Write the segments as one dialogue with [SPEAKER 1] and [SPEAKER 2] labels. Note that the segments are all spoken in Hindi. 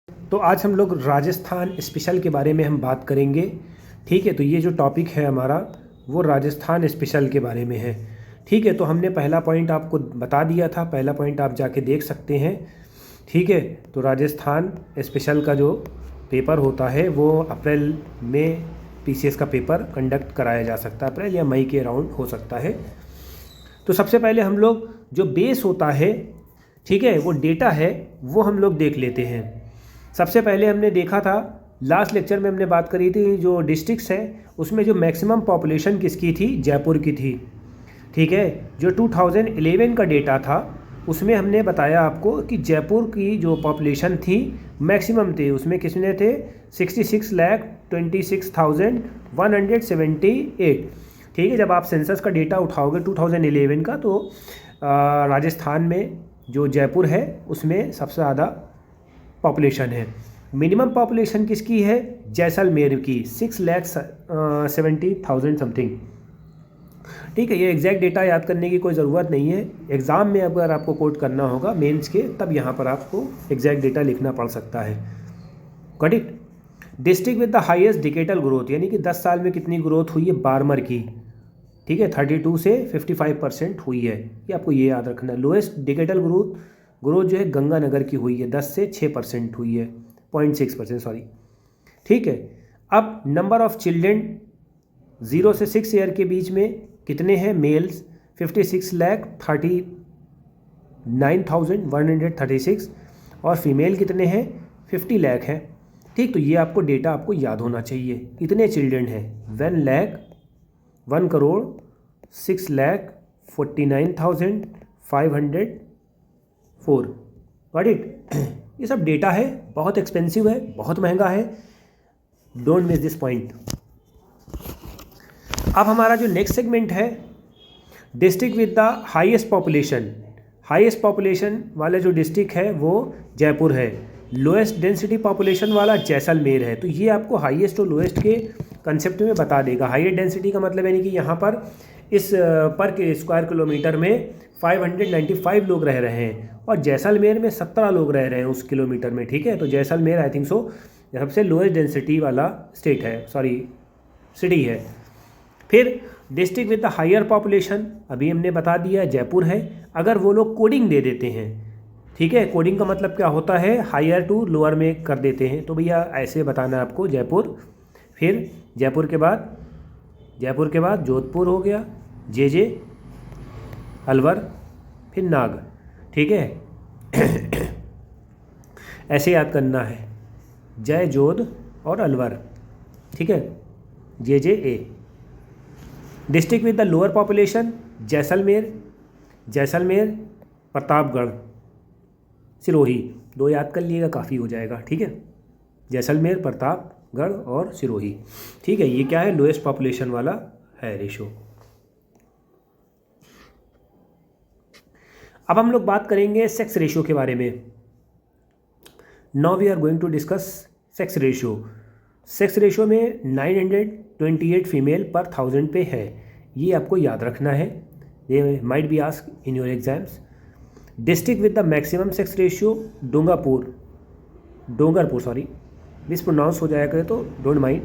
[SPEAKER 1] तो आज हम लोग राजस्थान स्पेशल के बारे में हम बात करेंगे। ठीक है, तो ये जो टॉपिक है हमारा वो राजस्थान स्पेशल के बारे में है। ठीक है, तो हमने पहला पॉइंट आपको बता दिया था, पहला पॉइंट आप जाके देख सकते हैं। ठीक है, तो राजस्थान स्पेशल का जो पेपर होता है वो अप्रैल में पीसीएस का पेपर कंडक्ट कराया जा सकता है, अप्रैल या मई के अराउंड हो सकता है। तो सबसे पहले हम लोग जो बेस होता है, ठीक है, वो डेटा है वो हम लोग देख लेते हैं। सबसे पहले हमने देखा था, लास्ट लेक्चर में हमने बात करी थी, जो डिस्ट्रिक्ट्स है उसमें जो मैक्सिमम पॉपुलेशन किसकी थी, जयपुर की थी। ठीक है, जो 2011 का डेटा था उसमें हमने बताया आपको कि जयपुर की जो पॉपुलेशन थी मैक्सिमम थी, उसमें कितने थे, 66,26,178। ठीक है, जब आप सेंसस का डेटा उठाओगे 2011 का तो राजस्थान में जो जयपुर है उसमें सबसे ज़्यादा पॉपुलेशन है। मिनिमम पॉपुलेशन किसकी है, जैसलमेर की, 6,70,000 समथिंग। ठीक है, ये एग्जैक्ट डेटा याद करने की कोई ज़रूरत नहीं है। एग्ज़ाम में अगर आपको कोट करना होगा मेंस के, तब यहाँ पर आपको एग्जैक्ट डेटा लिखना पड़ सकता है। Got it. District with the highest decadal growth, यानी कि 10 साल में कितनी ग्रोथ हुई है बारमर की। ठीक है, 32 से 55% हुई है, ये आपको ये याद रखना है। लोएस्ट डिकेटल ग्रोथ जो है गंगानगर की हुई है, 10 से 6% हुई है, 0.6%, सॉरी। ठीक है, अब नंबर ऑफ चिल्ड्रेन 0 से 6 ईयर के बीच में कितने हैं, मेल्स 56,39,136 और फीमेल कितने हैं, 50 लाख हैं। ठीक, तो ये आपको डेटा आपको याद होना चाहिए। इतने चिल्ड्रेन हैं, 1,01,49,504। Got it. ये सब डेटा है, बहुत एक्सपेंसिव है, बहुत महंगा है, डोंट मिस दिस पॉइंट। अब हमारा जो नेक्स्ट सेगमेंट है, district with the highest population. Highest population वाला जो डिस्ट्रिक्ट है वो जयपुर है, लोएस्ट डेंसिटी पॉपुलेशन वाला जैसलमेर है। तो ये आपको हाईएस्ट और लोएस्ट के कंसेप्ट में बता देगा। हाईएस्ट डेंसिटी का मतलब यानी कि यहाँ पर इस पर के स्क्वायर किलोमीटर में 595 लोग रह रहे हैं और जैसलमेर में 17 लोग रह रहे हैं उस किलोमीटर में। ठीक है, तो जैसलमेर आई थिंक सो सबसे लोएस्ट डेंसिटी वाला स्टेट है, सॉरी सिटी है। फिर district with the higher population अभी हमने बता दिया जयपुर है। अगर वो लोग कोडिंग दे देते हैं, ठीक है, कोडिंग का मतलब क्या होता है, हायर टू लोअर में कर देते हैं, तो भैया ऐसे बताना है आपको जयपुर। फिर जयपुर के बाद जोधपुर हो गया, जे अलवर, फिर नाग। ठीक है, ऐसे याद करना है, जय, जोध और अलवर। ठीक है, जे district with the lower population Jaisalmer, Pratapgarh, Sirohi. 2 याद कर लिएगा, काफ़ी हो जाएगा। ठीक है, जैसलमेर, प्रतापगढ़ और सिरोही। ठीक है, ये क्या है, लोएस्ट पॉपुलेशन वाला है रेशो। अब हम लोग बात करेंगे सेक्स रेशियो के बारे में। Now we are going to discuss sex ratio. Sex ratio में 928 फीमेल पर 1000 पे है, ये आपको याद रखना है, ये might be ask in your exams. District with the maximum sex ratio Dungarpur, sorry mispronounce हो जाया करे तो डोंट माइंड,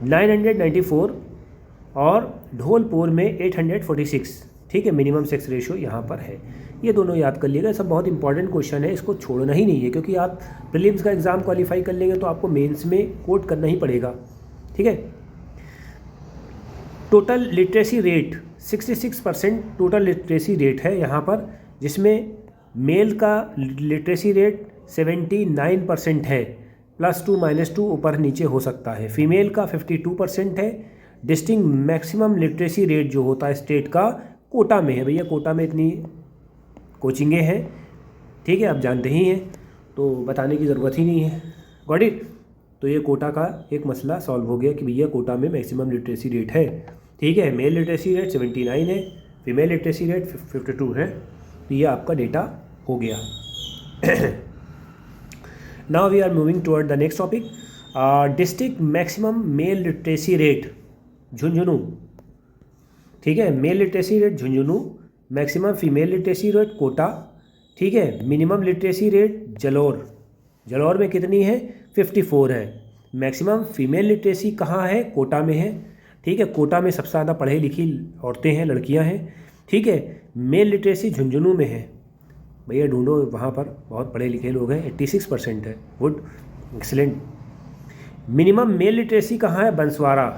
[SPEAKER 1] 994 और धौलपुर में 846। ठीक है, मिनिमम सेक्स रेशियो यहाँ पर है। ये दोनों याद कर लीजिएगा, सब बहुत इंपॉर्टेंट क्वेश्चन है, इसको छोड़ना ही नहीं है, क्योंकि आप प्रीलिम्स का एग्ज़ाम क्वालिफाई कर लेंगे तो आपको मेंस में कोट करना ही पड़ेगा। ठीक है, total literacy rate 66% total literacy rate है यहाँ पर, जिसमें मेल का लिटरेसी रेट 79% है, +2 -2 ऊपर नीचे हो सकता है। फीमेल का 52% है। डिस्टिंक्ट मैक्सिमम लिटरेसी रेट जो होता है स्टेट का कोटा में है, भैया कोटा में इतनी कोचिंगें हैं, ठीक है, आप जानते ही हैं, तो बताने की ज़रूरत ही नहीं है। Got it. तो ये कोटा का एक मसला सॉल्व हो गया कि भैया कोटा में मैक्सिमम लिटरेसी रेट है। ठीक है, मेल लिटरेसी रेट 79 है, फीमेल लिटरेसी रेट 52 है, तो ये आपका डेटा हो गया। Now we are moving toward the next topic, district maximum male literacy rate Jhunjhunu. ठीक है, male literacy rate Jhunjhunu, maximum female literacy rate Kota. ठीक है, मिनिमम लिटरेसी रेट जलौर में कितनी है? 54 है। मैक्सिमम फीमेल लिटरेसी कहाँ है? कोटा में है। ठीक है, कोटा में सबसे ज़्यादा पढ़ी लिखी औरतें हैं, लड़कियां हैं। ठीक है, मेल लिटरेसी झुंझुनू में है। भैया ढूंढो, वहाँ पर बहुत पढ़े लिखे लोग हैं, 86% है। Good, excellent. Minimum mail literacy कहाँ है? बंसवाड़ा।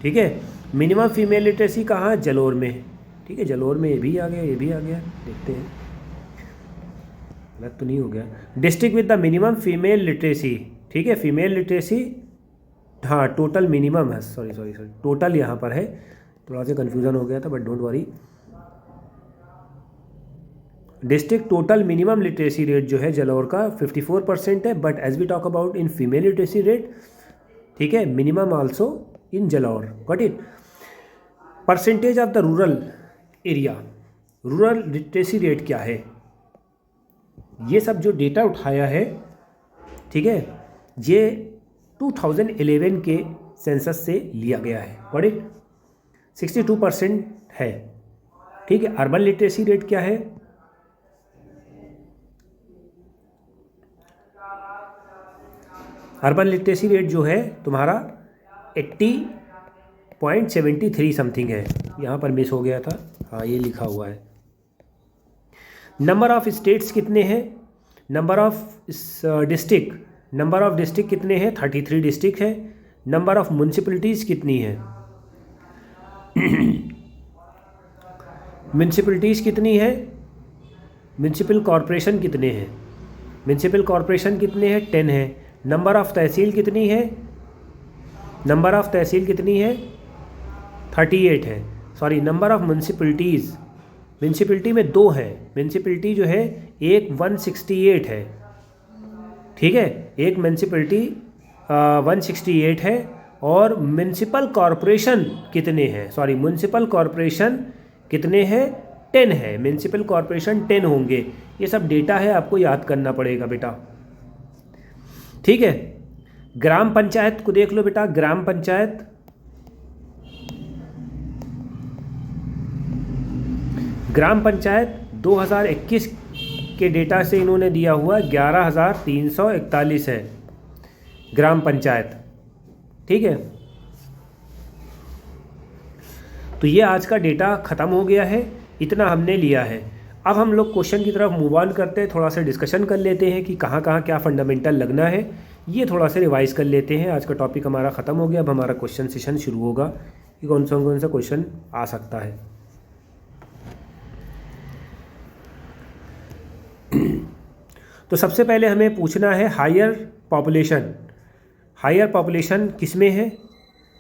[SPEAKER 1] ठीक है, मिनिमम फीमेल लिटरेसी कहाँ है? जलौर में। ठीक है, जलौर में ये भी आ गया, ये भी आ गया, देखते हैं गलत तो नहीं हो गया। District with the minimum female literacy. ठीक है, फीमेल लिटरेसी, हाँ टोटल मिनिमम है, सॉरी टोटल यहाँ पर है, थोड़ा सा कन्फ्यूज़न हो गया था, but don't worry. District total minimum literacy rate जो है जलौर का 54% है, but as we talk about in female literacy rate, ठीक है, minimum also in Jalore. Got it. Percentage of the rural area, rural literacy rate क्या है? ये सब जो डेटा उठाया है, ठीक है, ये 2011 के सेंसस से लिया गया है। Got it. 62% है। ठीक है, अर्बन लिटरेसी रेट क्या है? अर्बन लिटरेसी रेट जो है तुम्हारा 80.73 समथिंग है, यहाँ पर मिस हो गया था, हाँ ये लिखा हुआ है। नंबर ऑफ स्टेट्स कितने हैं? Number of district, number of district कितने हैं? 33 डिस्ट्रिक्ट है। नंबर ऑफ म्यूनसिपलिटीज़ कितनी है? म्यूनसिपलिटीज़ कितनी है? म्यूनसिपल कॉरपोरेशन कितने हैं? म्यूनसिपल कॉरपोरेशन कितने हैं? 10 है। नंबर ऑफ तहसील कितनी है? नंबर ऑफ तहसील कितनी है? 38 है। Sorry, number of municipalities, municipality में 2 है। म्यूनसिपलिटी जो है एक 168 है। ठीक है, एक म्यूनसिपलिटी 168 है। और म्यूनसिपल कॉरपोरेशन कितने हैं? सॉरी, म्यूनसिपल कॉरपोरेशन कितने हैं? 10 है। म्यूनसिपल कॉरपोरेशन 10 होंगे। ये सब डेटा है, आपको याद करना पड़ेगा बेटा। ठीक है, ग्राम पंचायत को देख लो बेटा। ग्राम पंचायत, ग्राम पंचायत 2021 के डेटा से इन्होंने दिया हुआ 11,341 है ग्राम पंचायत। ठीक है, तो ये आज का डेटा ख़त्म हो गया है, इतना हमने लिया है। अब हम लोग क्वेश्चन की तरफ मूव ऑन करते हैं, थोड़ा सा डिस्कशन कर लेते हैं कि कहाँ कहाँ क्या फंडामेंटल लगना है, ये थोड़ा सा रिवाइज कर लेते हैं। आज का टॉपिक हमारा ख़त्म हो गया, अब हमारा क्वेश्चन सेशन शुरू होगा कि कौन सा क्वेश्चन आ सकता है। तो सबसे पहले हमें पूछना है हायर पॉपुलेशन। हायर पॉपुलेशन किस में है?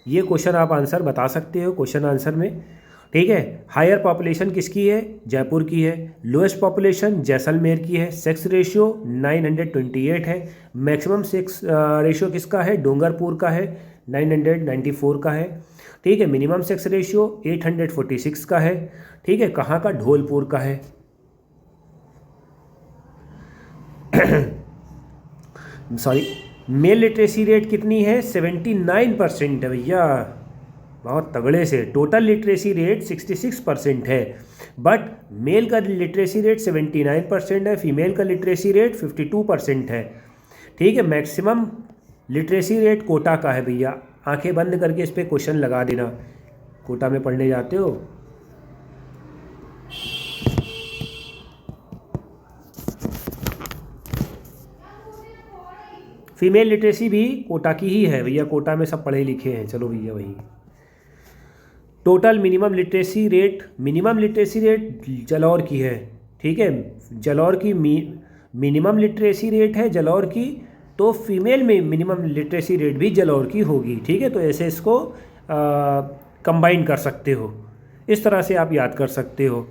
[SPEAKER 1] ये क्वेश्चन आप आंसर बता सकते हो क्वेश्चन आंसर में। ठीक है, हायर पॉपुलेशन किसकी है? जयपुर की है। लोएस्ट पॉपुलेशन जैसलमेर की है। सेक्स रेशियो 928 है। मैक्सिमम सेक्स रेशियो किसका है? डूंगरपुर का है, 994 का है। ठीक है, मिनिमम सेक्स रेशियो 846 का है। ठीक है, कहाँ का? धौलपुर का है। सॉरी, मेल लिटरेसी रेट कितनी है? 79% है भैया, बहुत तगड़े से। टोटल लिटरेसी रेट 66% है, बट मेल का लिटरेसी रेट 79% है, फीमेल का लिटरेसी रेट 52% है। ठीक है, मैक्सिमम लिटरेसी रेट कोटा का है भैया। आंखें बंद करके इस पर क्वेश्चन लगा देना, कोटा में पढ़ने जाते हो। फीमेल लिटरेसी भी कोटा की ही है भैया, कोटा में सब पढ़े लिखे हैं। चलो भैया, वही total minimum literacy rate, minimum literacy rate Jalore की है। ठीक है, जलौर की मिनिमम लिटरेसी रेट है जलौर की, तो फीमेल में मिनिमम लिटरेसी रेट भी जलौर की होगी। ठीक है, तो ऐसे इसको कंबाइन कर सकते हो, इस तरह से आप याद कर सकते हो।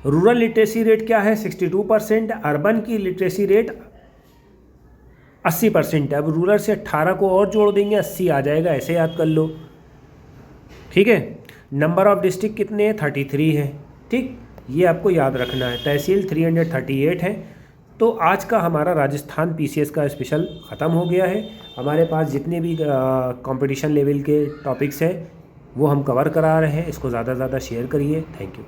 [SPEAKER 1] रूरल लिटरेसी रेट क्या है? 62%। अर्बन की लिटरेसी रेट 80% है। अब रूरल से 18 को और जोड़ देंगे, 80 आ जाएगा, ऐसे याद कर लो। ठीक है, नंबर ऑफ डिस्ट्रिक्ट कितने हैं? 33 है। ठीक, ये आपको याद रखना है। तहसील 338 है। तो आज का हमारा राजस्थान पीसीएस का स्पेशल ख़त्म हो गया है। हमारे पास जितने भी कंपटीशन लेवल के टॉपिक्स हैं वो हम कवर करा रहे हैं। इसको ज़्यादा से ज़्यादा शेयर करिए। Thank you.